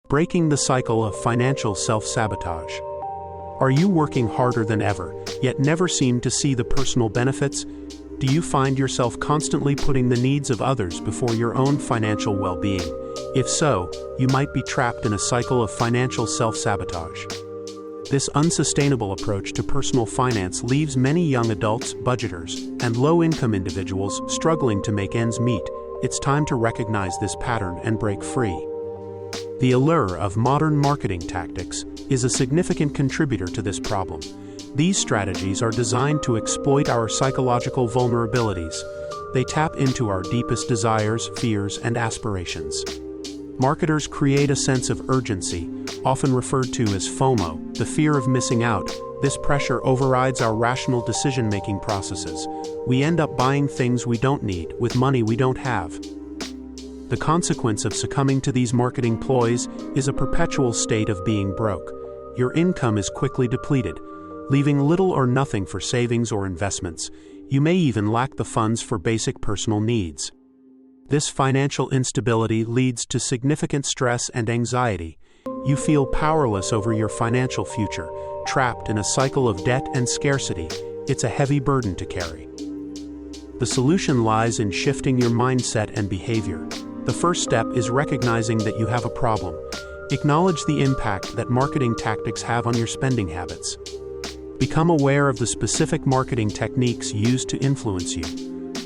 Breaking the cycle of financial self-sabotage. Are you working harder than ever, yet never seem to see the personal benefits? Do you find yourself constantly putting the needs of others before your own financial well-being? If so, you might be trapped in a cycle of financial self-sabotage. This unsustainable approach to personal finance leaves many young adults, budgeters, and low-income individuals struggling to make ends meet. It's time to recognize this pattern and break free. The allure of modern marketing tactics is a significant contributor to this problem. These strategies are designed to exploit our psychological vulnerabilities. They tap into our deepest desires, fears, and aspirations. Marketers create a sense of urgency, often referred to as FOMO, the fear of missing out. This pressure overrides our rational decision-making processes. We end up buying things we don't need with money we don't have. The consequence of succumbing to these marketing ploys is a perpetual state of being broke. Your income is quickly depleted, leaving little or nothing for savings or investments. You may even lack the funds for basic personal needs. This financial instability leads to significant stress and anxiety. You feel powerless over your financial future, trapped in a cycle of debt and scarcity. It's a heavy burden to carry. The solution lies in shifting your mindset and behavior. The first step is recognizing that you have a problem. Acknowledge the impact that marketing tactics have on your spending habits. Become aware of the specific marketing techniques used to influence you.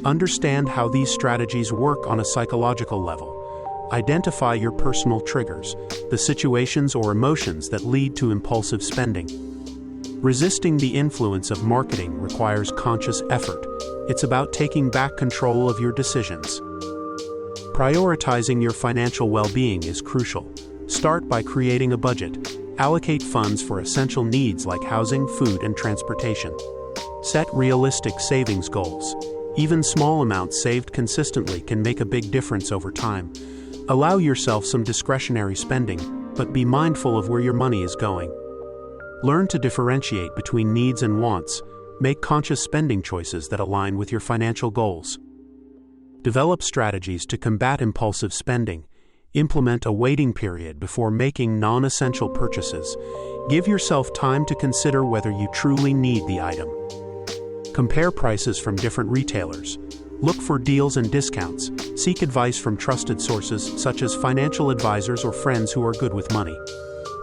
Understand how these strategies work on a psychological level. Identify your personal triggers, the situations or emotions that lead to impulsive spending. Resisting the influence of marketing requires conscious effort. It's about taking back control of your decisions. Prioritizing your financial well-being is crucial. Start by creating a budget. Allocate funds for essential needs like housing, food, and transportation. Set realistic savings goals. Even small amounts saved consistently can make a big difference over time. Allow yourself some discretionary spending, but be mindful of where your money is going. Learn to differentiate between needs and wants. Make conscious spending choices that align with your financial goals. Develop strategies to combat impulsive spending. Implement a waiting period before making non-essential purchases. Give yourself time to consider whether you truly need the item. Compare prices from different retailers. Look for deals and discounts. Seek advice from trusted sources such as financial advisors or friends who are good with money.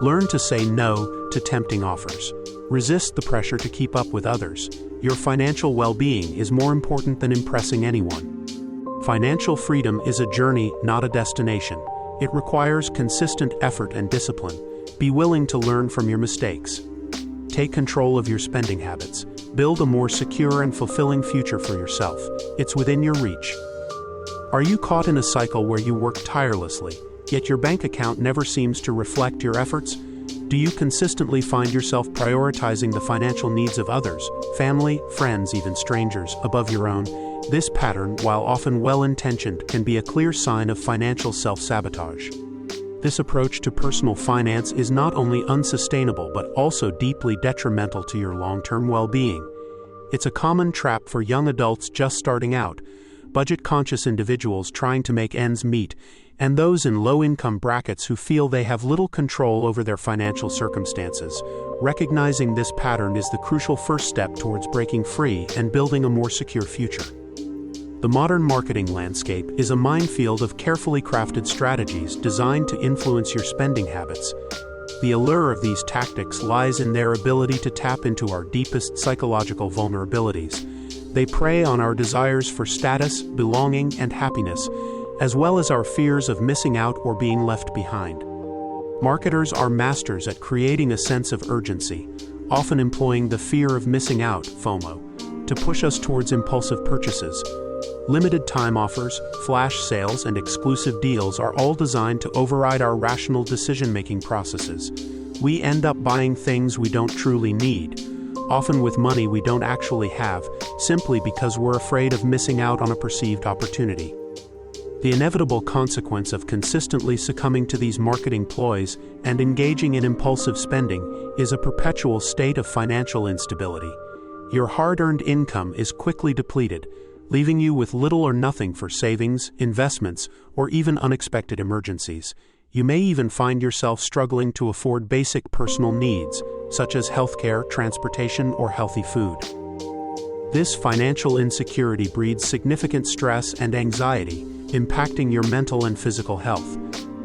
Learn to say no to tempting offers. Resist the pressure to keep up with others. Your financial well-being is more important than impressing anyone. Financial freedom is a journey, not a destination. It requires consistent effort and discipline. Be willing to learn from your mistakes. Take control of your spending habits. Build a more secure and fulfilling future for yourself. It's within your reach. Are you caught in a cycle where you work tirelessly, yet your bank account never seems to reflect your efforts? Do you consistently find yourself prioritizing the financial needs of others, family, friends, even strangers, above your own? This pattern, while often well-intentioned, can be a clear sign of financial self-sabotage. This approach to personal finance is not only unsustainable but also deeply detrimental to your long-term well-being. It's a common trap for young adults just starting out, budget-conscious individuals trying to make ends meet, and those in low-income brackets who feel they have little control over their financial circumstances. Recognizing this pattern is the crucial first step towards breaking free and building a more secure future. The modern marketing landscape is a minefield of carefully crafted strategies designed to influence your spending habits. The allure of these tactics lies in their ability to tap into our deepest psychological vulnerabilities. They prey on our desires for status, belonging, and happiness, as well as our fears of missing out or being left behind. Marketers are masters at creating a sense of urgency, often employing the fear of missing out, FOMO, to push us towards impulsive purchases. Limited time offers, flash sales, and exclusive deals are all designed to override our rational decision-making processes. We end up buying things we don't truly need, often with money we don't actually have, simply because we're afraid of missing out on a perceived opportunity. The inevitable consequence of consistently succumbing to these marketing ploys and engaging in impulsive spending is a perpetual state of financial instability. Your hard-earned income is quickly depleted, leaving you with little or nothing for savings, investments, or even unexpected emergencies. You may even find yourself struggling to afford basic personal needs, such as healthcare, transportation, or healthy food. This financial insecurity breeds significant stress and anxiety, impacting your mental and physical health.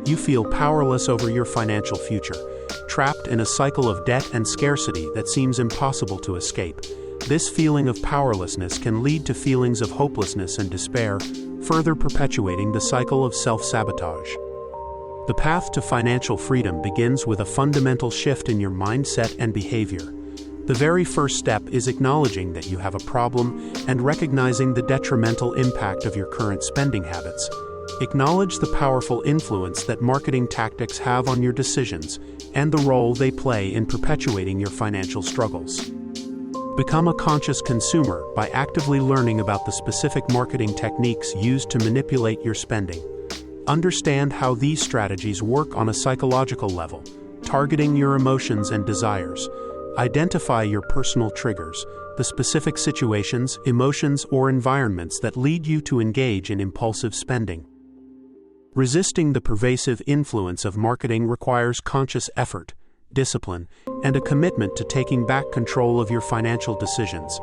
You feel powerless over your financial future, trapped in a cycle of debt and scarcity that seems impossible to escape. This feeling of powerlessness can lead to feelings of hopelessness and despair, further perpetuating the cycle of self-sabotage. The path to financial freedom begins with a fundamental shift in your mindset and behavior. The very first step is acknowledging that you have a problem and recognizing the detrimental impact of your current spending habits. Acknowledge the powerful influence that marketing tactics have on your decisions and the role they play in perpetuating your financial struggles. Become a conscious consumer by actively learning about the specific marketing techniques used to manipulate your spending. Understand how these strategies work on a psychological level, targeting your emotions and desires. Identify your personal triggers, the specific situations, emotions, or environments that lead you to engage in impulsive spending. Resisting the pervasive influence of marketing requires conscious effort, discipline, and a commitment to taking back control of your financial decisions.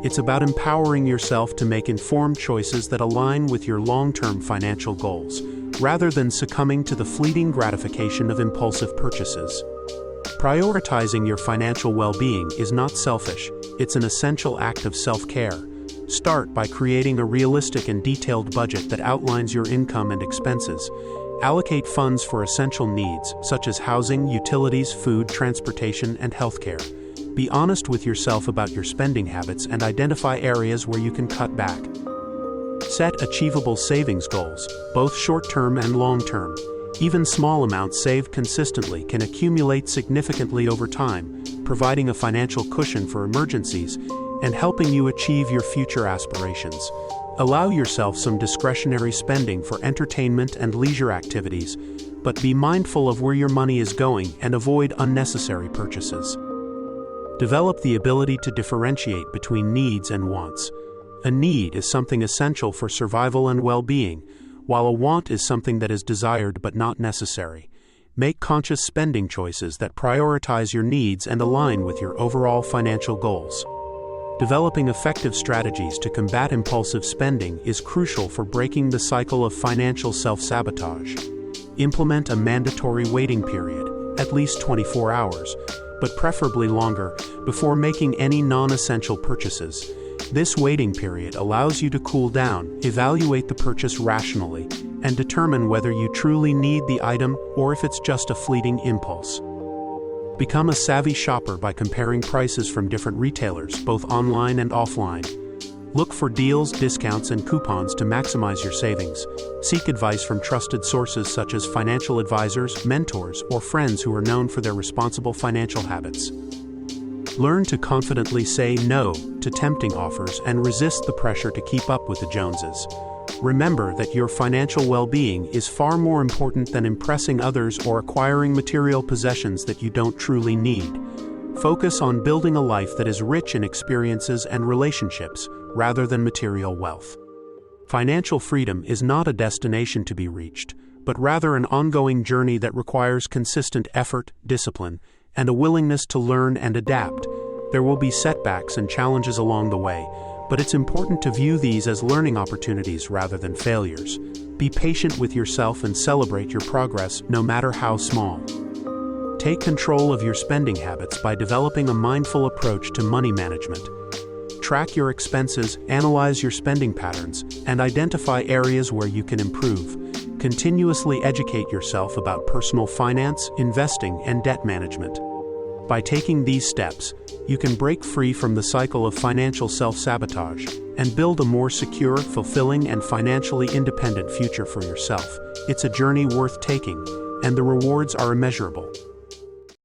It's about empowering yourself to make informed choices that align with your long-term financial goals, rather than succumbing to the fleeting gratification of impulsive purchases. Prioritizing your financial well-being is not selfish, it's an essential act of self-care. Start by creating a realistic and detailed budget that outlines your income and expenses. Allocate funds for essential needs, such as housing, utilities, food, transportation, and healthcare. Be honest with yourself about your spending habits and identify areas where you can cut back. Set achievable savings goals, both short-term and long-term. Even small amounts saved consistently can accumulate significantly over time, providing a financial cushion for emergencies and helping you achieve your future aspirations. Allow yourself some discretionary spending for entertainment and leisure activities, but be mindful of where your money is going and avoid unnecessary purchases. Develop the ability to differentiate between needs and wants. A need is something essential for survival and well-being, while a want is something that is desired but not necessary. Make conscious spending choices that prioritize your needs and align with your overall financial goals. Developing effective strategies to combat impulsive spending is crucial for breaking the cycle of financial self-sabotage. Implement a mandatory waiting period, at least 24 hours, but preferably longer, before making any non-essential purchases. This waiting period allows you to cool down, evaluate the purchase rationally, and determine whether you truly need the item or if it's just a fleeting impulse. Become a savvy shopper by comparing prices from different retailers, both online and offline. Look for deals, discounts, and coupons to maximize your savings. Seek advice from trusted sources such as financial advisors, mentors, or friends who are known for their responsible financial habits. Learn to confidently say no to tempting offers and resist the pressure to keep up with the Joneses. Remember that your financial well-being is far more important than impressing others or acquiring material possessions that you don't truly need. Focus on building a life that is rich in experiences and relationships, rather than material wealth. Financial freedom is not a destination to be reached, but rather an ongoing journey that requires consistent effort, discipline, and a willingness to learn and adapt. There will be setbacks and challenges along the way, but it's important to view these as learning opportunities rather than failures. Be patient with yourself and celebrate your progress, no matter how small. Take control of your spending habits by developing a mindful approach to money management. Track your expenses, analyze your spending patterns, and identify areas where you can improve. Continuously educate yourself about personal finance, investing, and debt management. By taking these steps, you can break free from the cycle of financial self-sabotage and build a more secure, fulfilling, and financially independent future for yourself. It's a journey worth taking, and the rewards are immeasurable.